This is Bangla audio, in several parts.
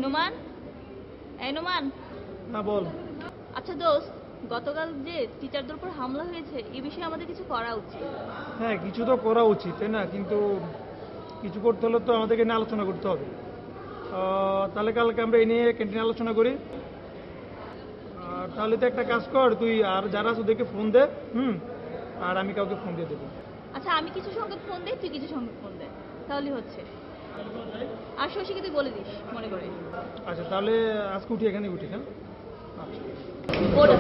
নোমান, এই নোমান। হ্যাঁ বল। আচ্ছা দোস্ত, গতকাল যে টিচারদের উপর হামলা হয়েছে এই বিষয়ে আমাদের কিছু করা উচিত। হ্যাঁ, কিছু তো করা উচিত, তাই না? কিন্তু কিছু করতে হলে তো আমাদেরকে নিয়ে আলোচনা করতে হবে। তাহলে কালকে আমরা এই নিয়ে ক্যান্টিনে আলোচনা করি। আর তাহলে তো একটা কাজ কর, তুই আর যারা আছে ওদেরকে ফোন দে। আর আমি কাউকে ফোন দিয়ে দেবো। আচ্ছা আমি কিছু সংখ্যক ফোন দেই, তুই কিছু সংখ্যক ফোন দে, তাহলে হচ্ছে। আর শশীকে তুই বলে দিস মনে করে। আচ্ছা তাহলে আজকে উঠি, এখানে উঠি। হ্যাঁ আচ্ছা। ওটা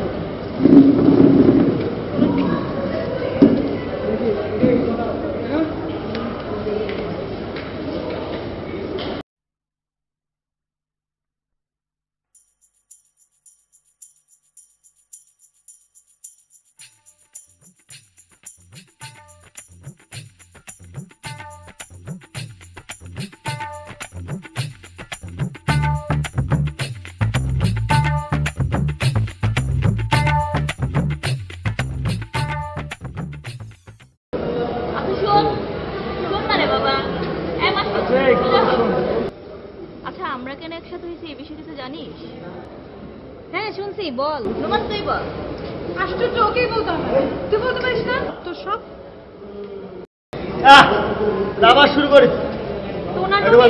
আচ্ছা আমরা কেন একসাথে হয়েছি এই বিষয়ে কিছু জানিস? হ্যাঁ শুনছি, বল। নোমান তুই বল। আশ্চর্য, ওকেই বলতে হবে, তুই বলতে পারিস না? তোর সব আবার শুরু করিস।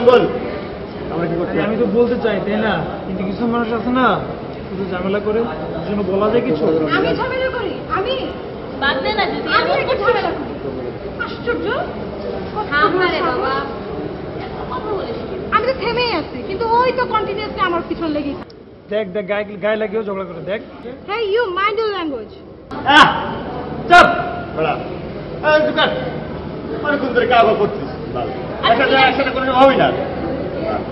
বল আমরা কি করছি? আমি তো বলতে চাই, তাই না? কিন্তু কিছু মানুষ আছে না, শুধু ঝামেলা করে, ওর জন্য বলা যায় কিছু। আমি ঝামেলা করি? আমি বাদ দে না, যদি আমি একটু ঝামেলা করি? আশ্চর্য। আমারে বাবা কথা বলিস কি? আমি তো থেমেই আছি, কিন্তু ওই তো কন্টিনিউয়াসলি আমার পিছন লেগেই থাকে। দেখ দেখ, গায়ে লাগিয়েও ঝগড়া করে দেখ। হ্যাঁ, ইউ মাইন্ড ইউর ল্যাঙ্গুয়েজ। চাপ বড়া। দোকান অনেকক্ষণ ধরে কাগজ করছিস। একসাথে কোনো হবেই না।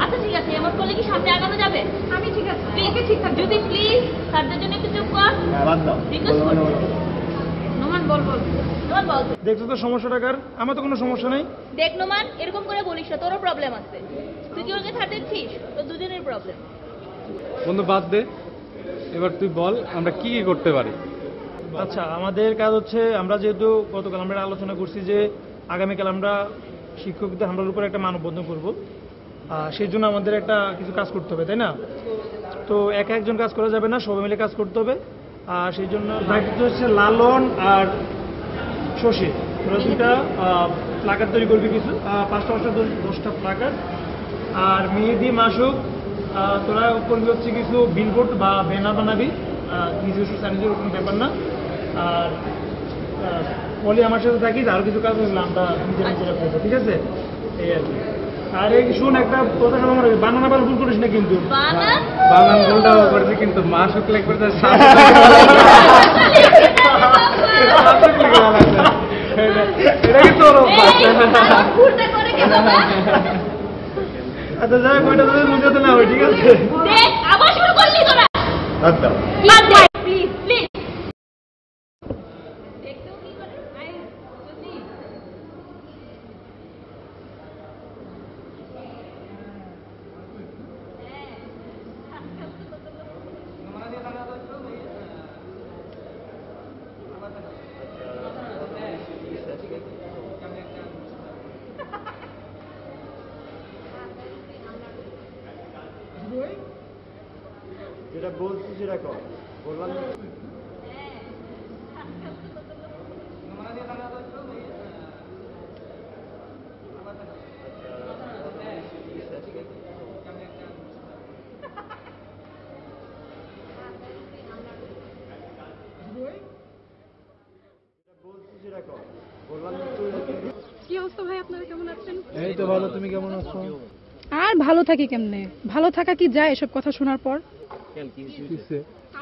আচ্ছা ঠিক আছে, এমন করলে কি সামনে আগানো যাবে? আমি ঠিক আছে, ওকে ঠিক থাকবে। যদি প্লিজ স্যারদের জন্য একটু চুপ কর। বাদ দাও। রিকোয়েস্ট করি। নোমান বল বল। নোমান বল। দেখছো তো সমস্যাটা কার? আমার তো কোনো সমস্যা নেই। দেখ নোমান, এরকম করে বলিস না, তোরও প্রবলেম আছে। তুই কি ওকে ছাড় দিচ্ছিস? তো দুজনের প্রবলেম। বন্ধু বাদ দে, এবার তুই বল আমরা কি কি করতে পারি। আচ্ছা, আমাদের কাজ হচ্ছে, আমরা যেহেতু গতকাল আমরা আলোচনা করছি যে আগামীকাল আমরা শিক্ষকদের হামলার উপর একটা মানববন্ধন করব, সেই জন্য আমাদের একটা কিছু কাজ করতে হবে, তাই না? তো একা একজন কাজ করা যাবে না, সবাই মিলে কাজ করতে হবে। আর সেই জন্য দায়িত্ব হচ্ছে লালন আর শশী, তোরা দুইটা প্লাকার্ড তৈরি করবি, কিছু 5টা 10টা প্লাকার্ড। আর মেহেদি মাসুক, তোরা করবি হচ্ছে কিছু বিলবোর্ড বা ব্যানার বানাবি, নিজস্ব স্যানিজের কোনো ব্যাপার না। আর বলি আমার সাথে থাকিস, আরও কিছু কাজ হলে আমরা নিজেরা করবো, ঠিক আছে? এই আর কি। আর এই শুন, একটা কথা মনে রাখবি, বানানা বাল ভুল করিস না কিন্তু। বানান ভুলটা করছে, কিন্তু মা শুক্লে করতে এটা কি তোর আচ্ছা যাই হোক, ওইটা তোদের বুঝাতে না হয়, ঠিক আছে? দেখ আবার শুরু করলি তোরা। বাদ দাও। Please please. দেখতেও কি করে? আই যদি যেটা বলছি সেটা কর। বললাম না? বলছি সেটা কর। বললাম না তুই? কি অবস্থা ভাই, আপনারা কেমন আছেন? এই তো ভালো, তুমি কেমন আছো? আর ভালো থাকি কেমনে? ভালো থাকা কি যায় এসব কথা শোনার পর?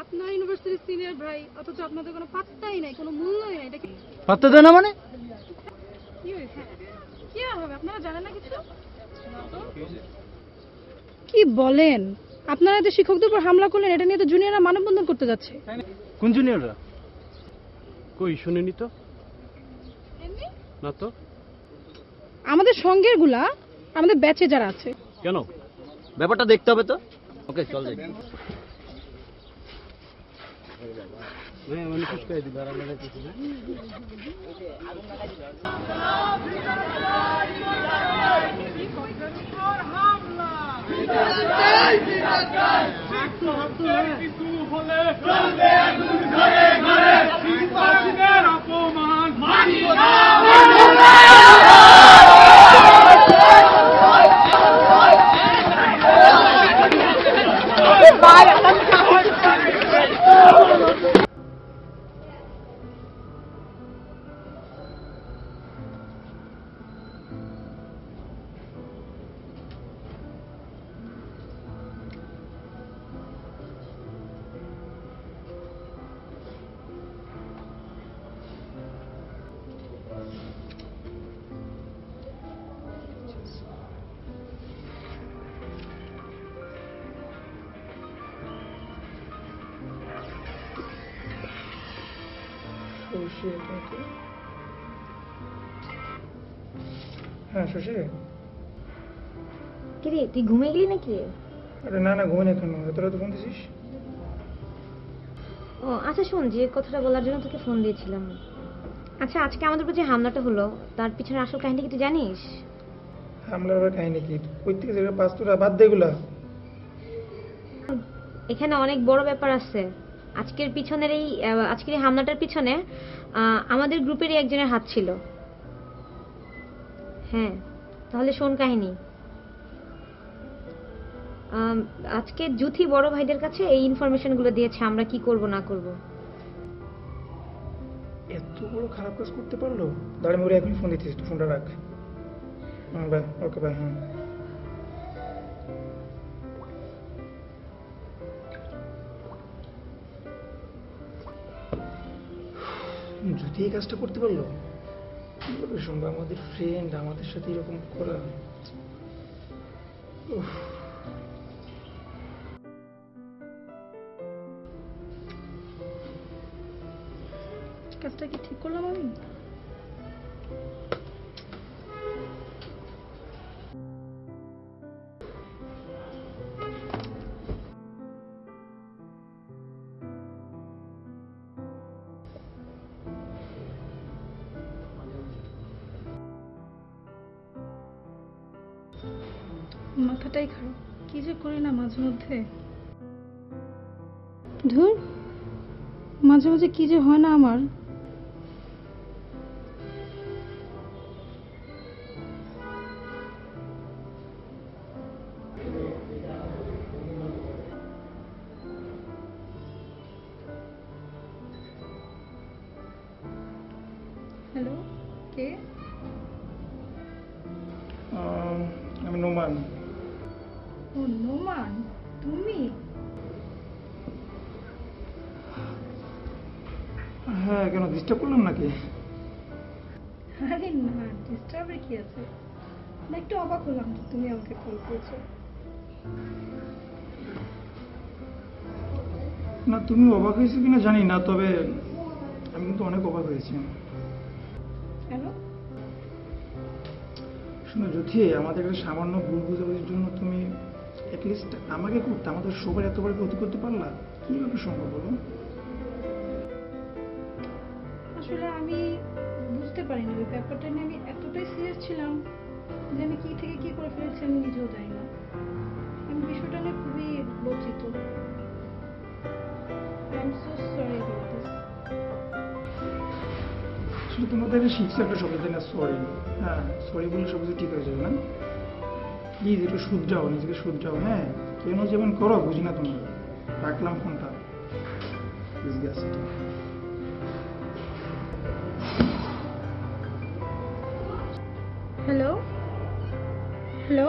আপনার ইউনিভার্সিটির সিনিয়র ভাই, অথচ আপনাদের কোনো পাত্তাই নাই, কোনো মূল্যই নাই। এটা কি পাত্তা দেয় না মানে? কি হয়েছে? কি আর হবে, আপনারা জানেন না কিছু? কি বলেন? আপনারা যে শিক্ষকদের উপর হামলা করলেন, এটা নিয়ে তো জুনিয়ররা মানববন্ধন করতে যাচ্ছে। কোন জুনিয়ররা? কই শুনিনি তো। না তো। আমাদের সঙ্গের গুলা, আমাদের ব্যাচে যারা আছে। কেন? ব্যাপারটা দেখতে হবে তো। ওকে চল যাই। মানে ফুসকাই দিবে আর আমরা যাইতেছি না। হ্যাঁ শশী, কিরে তুই ঘুমিয়ে গেলি নাকি রে? আরে না না ঘুমে না, কেন এত রাতে ফোন দিছিস? ও আচ্ছা শোন, যে কথাটা বলার জন্য তোকে ফোন দিয়েছিলাম। আচ্ছা আজকে আমাদের উপর যে হামলাটা হলো তার পিছনে আসল কাহিনী কি তুই জানিস? হামলার আবার কাহিনী কি? কই থেকে যে পাঁচটা বাদ দে এগুলা। এখানে অনেক বড় ব্যাপার আছে। আজকের এই হামলাটার পিছনে আমাদের গ্রুপেরই একজনের হাত ছিল। হ্যাঁ তাহলে শোন কাহিনী। আজকে জুথি বড় ভাইদের কাছে এই ইনফরমেশনগুলো দিয়েছে আমরা কি করব না করব। এত বড় খারাপ কাজ করতে পারলো? দাঁড়িয়ে মরে এখনই ফোন দিতেছিস, ফোনটা রাখ। Bye, okay bye. হ্যাঁ যদি এই কাজটা করতে পারলো, কিভাবে সম্ভব? আমাদের ফ্রেন্ড আমাদের সাথে এরকম করা। উফ। কাজটা কি ঠিক করলাম আমি? মাথাটাই খারাপ, কি যে করি না মাঝে মধ্যে। ধুর, মাঝে মাঝে কি যে হয় না আমার। হ্যালো, কে? আমি নোমান। ও নোমান, তুমি? হ্যাঁ, কেন ডিস্টার্ব করলাম নাকি? আরে না, ডিস্টার্বের কি আছে? না একটু অবাক হলাম যে তুমি আমাকে কল করেছো। না তুমি অবাক হয়েছো কিনা জানি না, তবে আমি কিন্তু অনেক অবাক হয়েছি। কেন? শোনো জ্যোতি, আমাদের একটা সামান্য ভুল বোঝাবুঝির জন্য তুমি অ্যাটলিস্ট আমাকে করতে, আমাদের সবার এতবার ক্ষতি করতে পারলা? কিভাবে সম্ভব বলো? আসলে আমি বুঝতে পারিনি ওই ব্যাপারটা নিয়ে। আমি এতটাই সিরিয়াস ছিলাম যে আমি কি থেকে কি করে ফেলেছি আমি নিজেও জানি না। আমি বিষয়টা নিয়ে খুবই লজ্জিত। I am so sorry about this. আসলে তোমাদের শিখছে একটা শব্দ তাই না, সরি। হ্যাঁ, সরি বলে সব কিছু ঠিক হয়ে যাবে না? প্লিজ একটু শুধরাও, নিজেকে শুধরাও। হ্যাঁ, কেন যেমন করো বুঝি না তোমার। রাখলাম ফোনটা। Please gas. হ্যালো হ্যালো,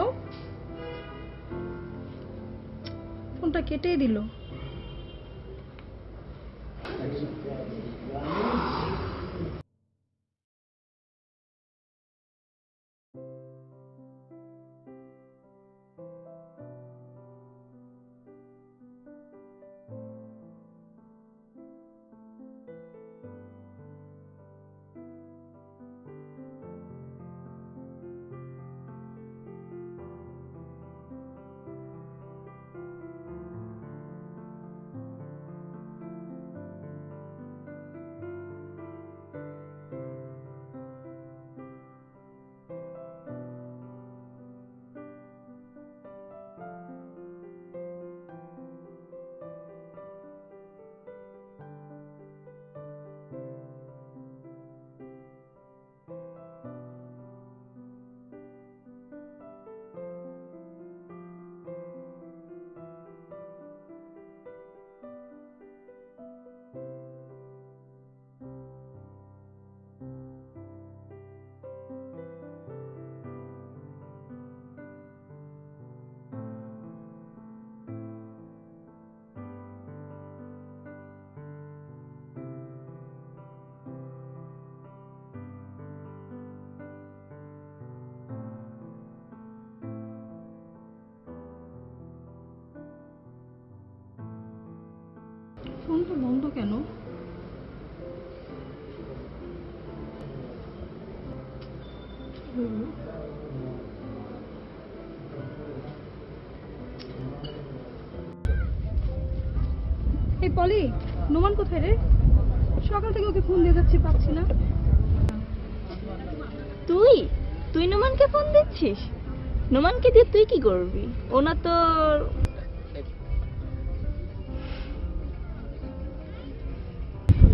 ফোনটা কেটেই দিল। ফোনটা বন্ধ কেন? এই পলি, নোমান কোথায় রে? সকাল থেকে ওকে ফোন দিয়ে যাচ্ছি, পাচ্ছি না। তুই তুই নোমানকে ফোন দিচ্ছিস? নোমানকে দিয়ে তুই কি করবি? ওনা তো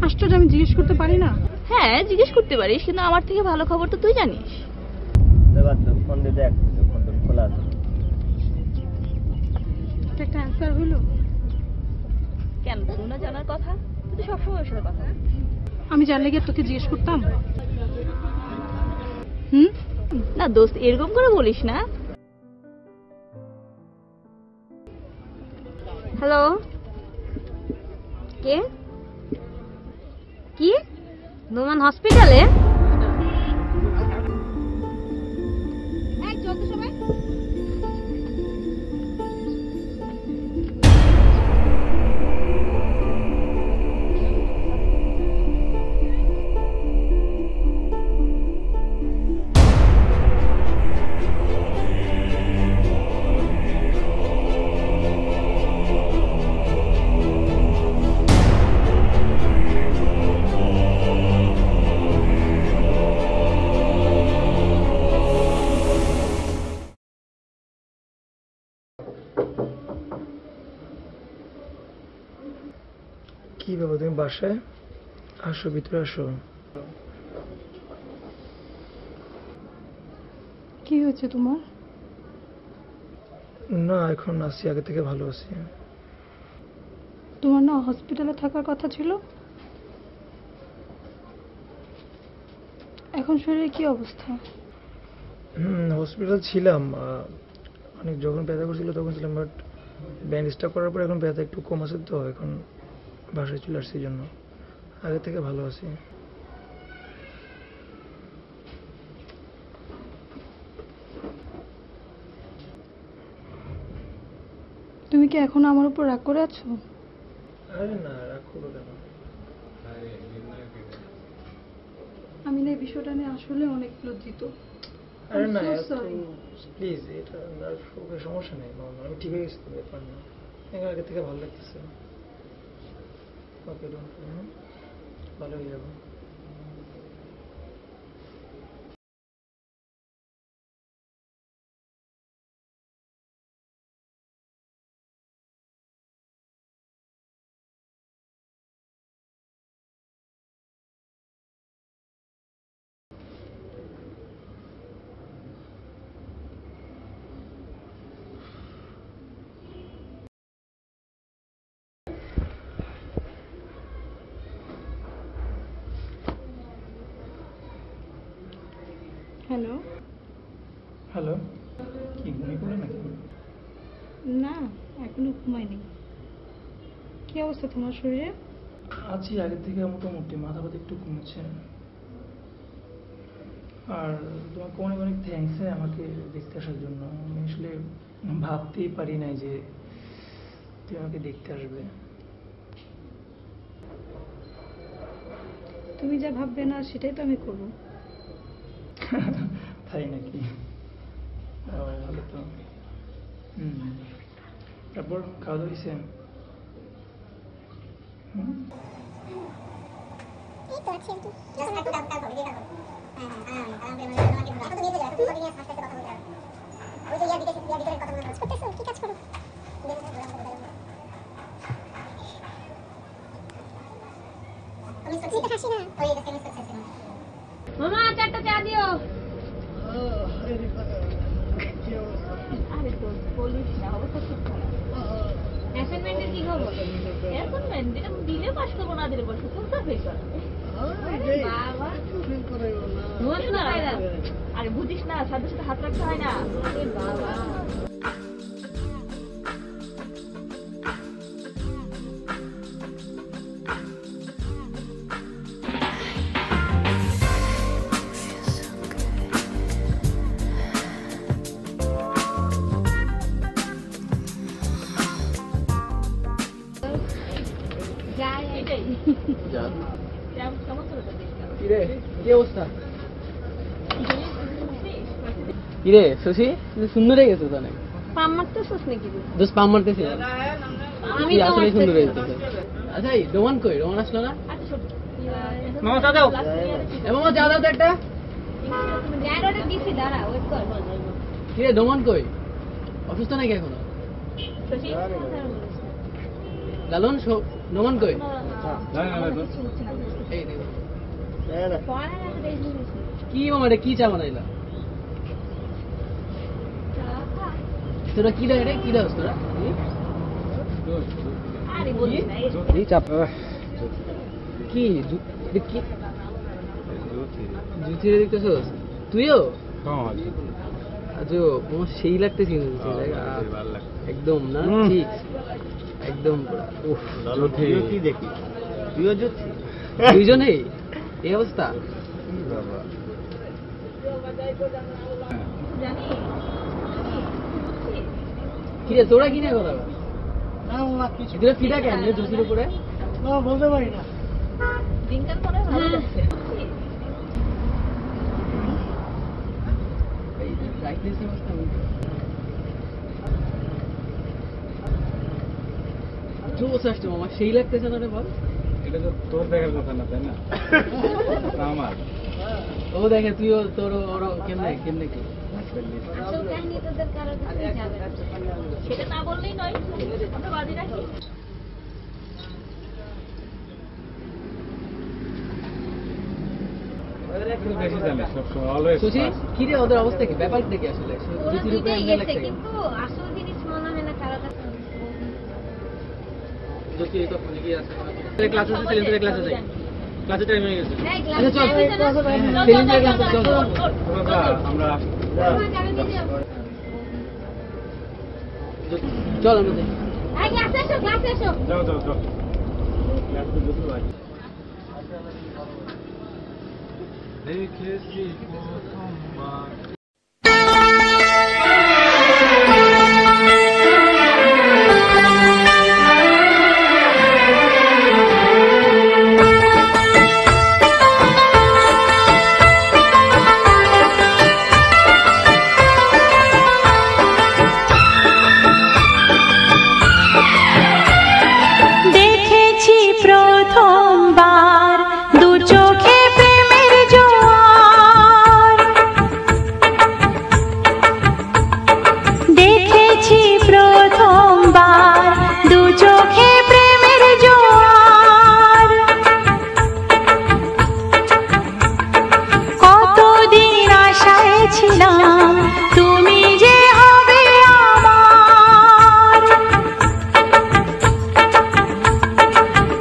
আশ্চর্য, আমি জিজ্ঞেস করতে পারি না? হ্যাঁ জিজ্ঞেস করতে পারিস, কিন্তু আমার থেকে ভালো খবর তো তুই জানিস। ফোন দিয়ে দেখ, ফোন তোর খোলা আছে। এটা একটা অ্যান্সার হলো? কেন তুই না জানার কথা? তুই তো সবসময় ওর সাথে কথা বলিস। আমি জানলে কি আর তোকে জিজ্ঞেস করতাম? হুম? না দোস্ত, এরকম করে বলিস না। হ্যালো, কে? কি? নোমান হসপিটালে? এই চল তো সবাই। কি ব্যাপার, তুমি বাসায়? আসো, ভিতরে আসো। কি হয়েছে তোমার? না, এখন আছি, আগে থেকে ভালো আছি। তোমার না হসপিটালে থাকার কথা ছিল? এখন শরীরের কি অবস্থা? হসপিটাল ছিলাম, অনেক যখন ব্যথা করছিল তখন ছিলাম, বাট ব্যান্ডেজটা করার পর এখন ব্যথা একটু কম আছে, তো এখন বাসায় চলে আসছি, জন্য আগে থেকে ভালো আছি। তুমি কি এখন আমার উপর রাগ করে আছো? আরে না, রাগ করবো কেন? আমি না এই বিষয়টা নিয়ে আসলে অনেক লজ্জিত। আরে না, I'm so sorry. প্লিজ, এটা সমস্যা নেই, আমি ঠিক হয়ে গেছি, ব্যাপার না। এখন আগে থেকে ভালো লাগতেছে। ওকে, ভালো হয়ে যাবো। হ্যালো। হ্যালো, কি ঘুমিয়ে পড়লে নাকি? না, এখনো ঘুমাইনি। কি অবস্থা তোমার শরীরে? আছি আগের থেকে মোটামুটি, মাথা ব্যথা একটু কমেছে। আর তোমাকে অনেক অনেক থ্যাঙ্কস আমাকে দেখতে আসার জন্য। আমি আসলে ভাবতেই পারি নাই যে তুমি আমাকে দেখতে আসবে। তুমি যা ভাববে না সেটাই তো আমি করবো। তাই নাকি? ভালো তো। তারপর খাওয়া দাওয়া হয়েছে? মামা, চারটা চা দিও। আরে দোস্ত বলিস না, অবস্থা খুব খারাপ। অ্যাসাইনমেন্টের কি খবর? অ্যাসাইনমেন্ট যেটা দিলে পাস করবো, না দিলে পাস করবো, কোনটা ফেল করা? বাবা, নোমান শুধু পায়রা। আরে বুঝিস না, সাথে সাথে হাত রাখতে হয় না। আরে বাবা। যাই এটাই কেমন চলে যাবে কিরে কি অবস্থা? কিরে শশী তুই সুন্দর হয়ে গেছিস অনেক। পাম মারতেছিস নাকি তুই? দোষ পাম মারতেছিস? আমি তুই তো আসলে সুন্দর হয়ে মারতেছি। গেছিস। আচ্ছা এই রোমান কই? রোমান আসলো না? মামা চা দাও। এ মামা চা দাও তো একটা। যার অর্ডার দিছি দাঁড়া ওয়েট কর। কিরে রোমান কই? অসুস্থ নাকি এখনো? লালন রোমান কই? এই দেখো কি মামা এটা কি চা বানাইলা? তোরা কি দেয় রে? কি দাস তোরা? এই চাপ কি কি জুতি রে দেখতেছস? তুইও? আজো তোমার সেই লাগতেছে একদম না ঠিক একদম পুরা উফ তুইও কি দেখি? তুইও জুতি? দুইজনেই এই অবস্থা? কিরে তোরা কিনে কথা এগুলো ফিটা কেন রে জুতির উপরে? বলতে পারি না। দিনকাল পরে ভালো লাগছে এই ব্রাইটনেস অবস্থা জোস আসছে মামা সেই লাগতেছে না রে বল? এটা তো তোর দেখার কথা না তাই না? আমার ও দেখে তুইও তোর ওরা কেমনে কেমনে কি আসল কাহিনী তোদের কারোর কাছে যাবে না। সেটা না বললেই নয় আমরা বাজি রাখি একটু বেশি জানি সবসময় অলওয়েজ সুচি কি রে ওদের অবস্থা কি ব্যাপারটা কি আসলে ওরা জুতির উপরে দুইটাই এমনি গেছে লাগছে কিন্তু আসল জিনিস মনে হয় না কারোর কাছে। জুতি তো খুলে গিয়ে আছে ক্লাসে সেলেন্ডারে ক্লাসে যাই ক্লাসে টাইম হয়ে গেছে এই আচ্ছা চল ক্লাস সেলেন্ডারে ক্লাসে চল আমরা চল আমরা যাই এই ক্লাসে এসো ক্লাসে এসো। যাও যাও যাও দেখেছি প্রথমবার দেখেছি প্রথমবার দু চোখে প্রেমের জোয়ার দেখেছি প্রথমবার দু চোখে প্রেমের জোয়ার কতদিন আশায় ছিলাম তুমি যে হবে আমার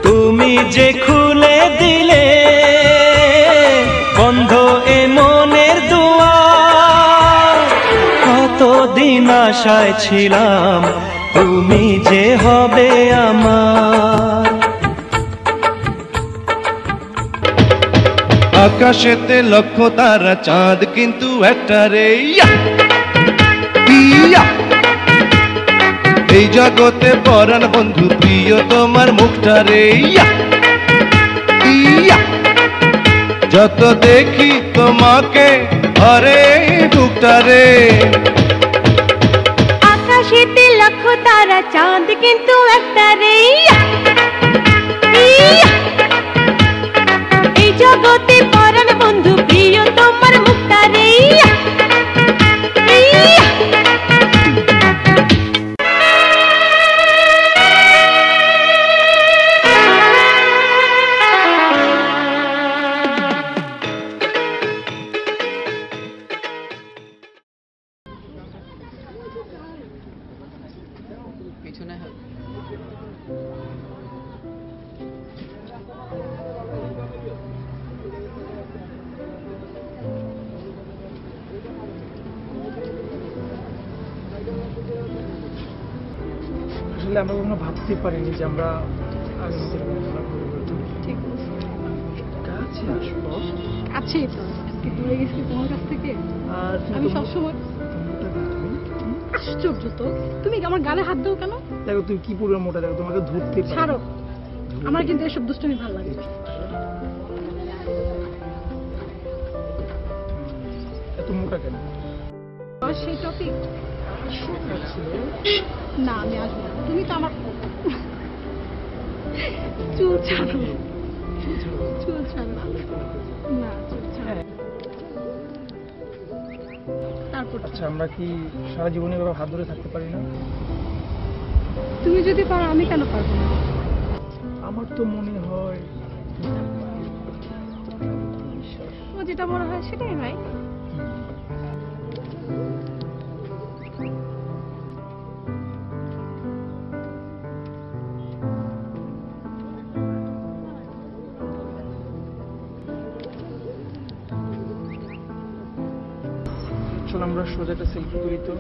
তুমি যে খুলে দিলে বন্ধ এ মনের দুয়ার কতদিন আশায় ছিলাম তুমি যে হবে আমার আকাশেতে লক্ষ তারা চাঁদ কিন্তু একটা রে ইয়া! ইয়া! এই জগতে পরাণ বন্ধু প্রিয় তোমার মুখটা রে ইয়া! ইয়া! যত দেখি তোমাকে আরে বুকটা রে আকাশেতে লক্ষ তারা চাঁদ কিন্তু একটা রে ইয়া! ইয়া! এই জগতে পরাণ বন্ধু প্রিয় তোমার মুখটা রে ইয়া! ইয়া! পিছনে হাত আসলে আমরা কখনো ভাবতে পারিনি যে আমরা আগে মতো এরকম একটা পরিবর্তন ঠিক বলছো। কাছে আসবো আছেই তো আজকে দূরে গেছি তোমার কাছ থেকে আর আমি সবসময় আশ্চর্য তো তুমি আমার গালে হাত দাও কেন? দেখো তুমি কি পুরো মোটা দেখো তোমাকে ধরতে পারি। ছাড়ো আমার কিন্তু এসব দুষ্টুমি ভালো লাগে। এত মোটা কেন? আর সেই টপিক না, আমি আসবো না। তুমি তো আমার চুল ছাড়ো, চুল ছাড়ো না, চুল ছাড়ো। তারপর আচ্ছা, আমরা কি সারা জীবনে এভাবে হাত ধরে থাকতে পারি না? তুমি যদি পারো, আমি কেন পারবো না? আমার তো মনে হয় ও যেটা মনে হয় সেটাই হয়। চল আমরা সোজা একটা সেলফি করি তো।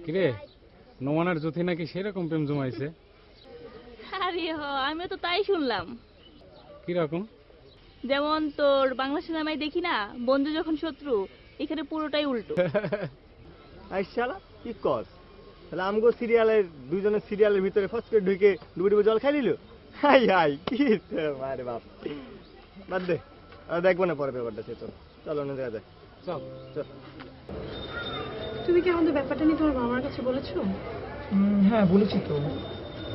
কিরে, নোমান আর জ্যোতি নাকি সেরকম প্রেম জমাইছে? আরে আমিও তো তাই শুনলাম। কিরকম? যেমন তোর বাংলা সিনেমায় দেখি না, বন্ধু যখন শত্রু, এখানে পুরোটাই উল্টো। আইসালা কি কস? তাহলে আমগো সিরিয়ালের দুইজনের সিরিয়ালের ভিতরে ফস করে ঢুকে ডুবে ডুবে জল খাই নিল। হাই হাই কি মারে বাপ, বাদ দে, আর দেখবো না পরে ব্যাপারটা। সে তো চলো অন্য জায়গায় যাই। চল চল। তুমি কি আমাদের ব্যাপারটা নিয়ে তোমার বাবার কাছে বলেছো? হ্যাঁ বলেছি তো।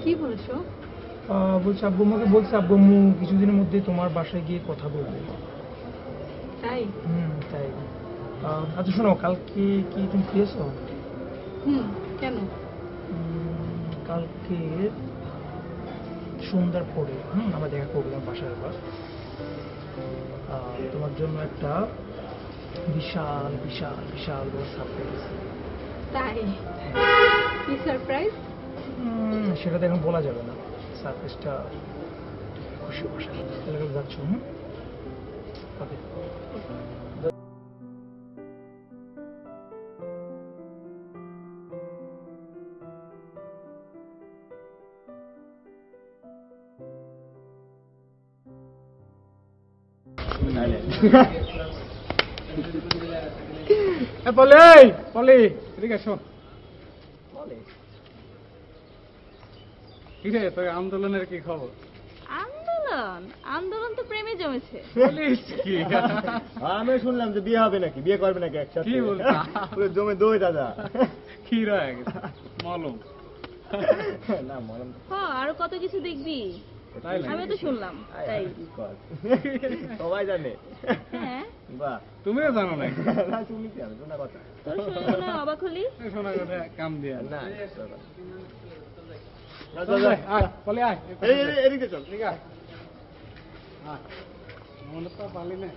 কি বলেছো? বলছি আব্বুম্মাকে বলছি, আব্বুম্মু কিছুদিনের মধ্যে তোমার বাসায় গিয়ে কথা বলবে। তাই? তাই। আচ্ছা শোনো, কালকে কি তুমি ফ্রি আছো? কেন? কালকে সন্ধ্যার পরে আমরা দেখা করলাম বাসার বার। তোমার জন্য একটা বিশাল বিশাল বিশাল বড় সারপ্রাইজ। তাই? কি সারপ্রাইজ? সেটা তো এখন বলা যাবে না। সারপ্রাইজটা খুশি বাসায় তাহলে যাচ্ছ। ওকে। পলি এদিকে আসো। কি রে তোর আন্দোলনের কি খবর? আন্দোলন আন্দোলন তো প্রেমে জমেছে। বলিস কি? আমি শুনলাম যে বিয়ে হবে নাকি, বিয়ে করবে নাকি একসাথে। কি বলছিস? পুরো জমে দই দাদা। কি রয়ে গেছে মলম? না মলম আরো কত কিছু দেখবি, তাই না? আমি তো শুনলাম তাই। কি কর, সবাই জানে। হ্যাঁ বাহ, তুমিও জানো না? না শুনছি আমি, শোনা কথা। তোর শুনে মনে হয় অবাক হলি। শোনা কথা কাম দিয়া না পলি আয় এদিকে চল। ঠিক আছে মনে তো পালি না।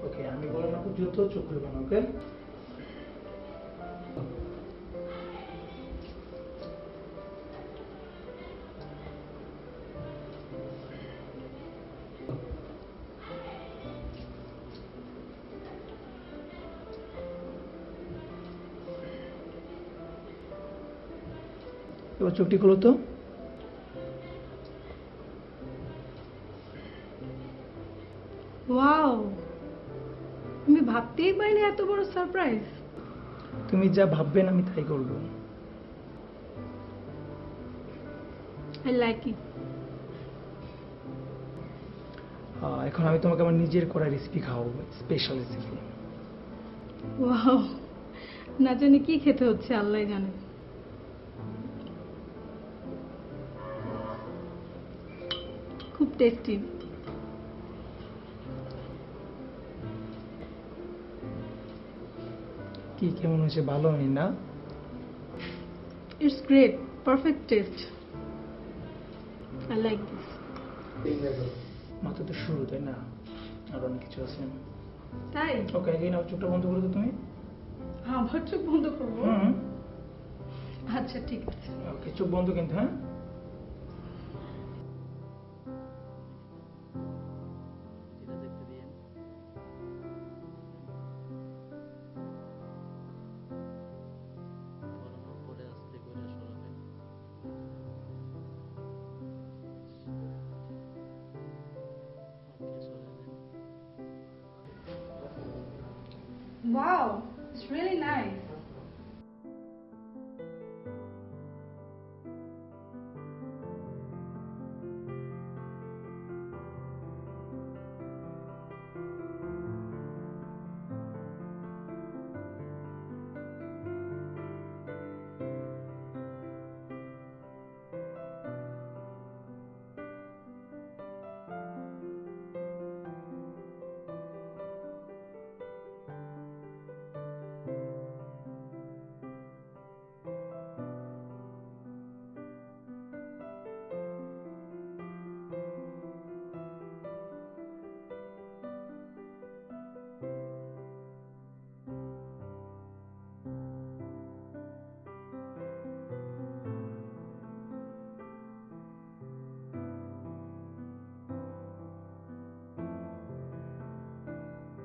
ওকে, আমি বললাম না যুদ্ধ চোখ খুলবেন। ওকে, এবার চোখটি খুলো তো। ওয়াও, আমি ভাবতেই পারিনি এত বড় সারপ্রাইজ। তুমি যা ভাববেন আমি তাই করব। I like it. এখন আমি তোমাকে আমার নিজের করা রেসিপি খাওয়াবো, স্পেশাল রেসিপি। ওয়াও, না জানি কি খেতে হচ্ছে আল্লাহ জানে। খুব টেস্টি। কি কেমন হয়েছে? ভালো হয়নি না? It's great, perfect test. I like this. মাত্র তো শুরু, তাই না? আর অনেক কিছু আছে। তাই? ওকে, এগিয়ে নাও, চোখটা বন্ধ করে তো তুমি। আবার চোখ বন্ধ করবো? হুম, আচ্ছা ঠিক আছে। ওকে, চোখ বন্ধ কিন্তু। হ্যাঁ, Wow, it's really nice.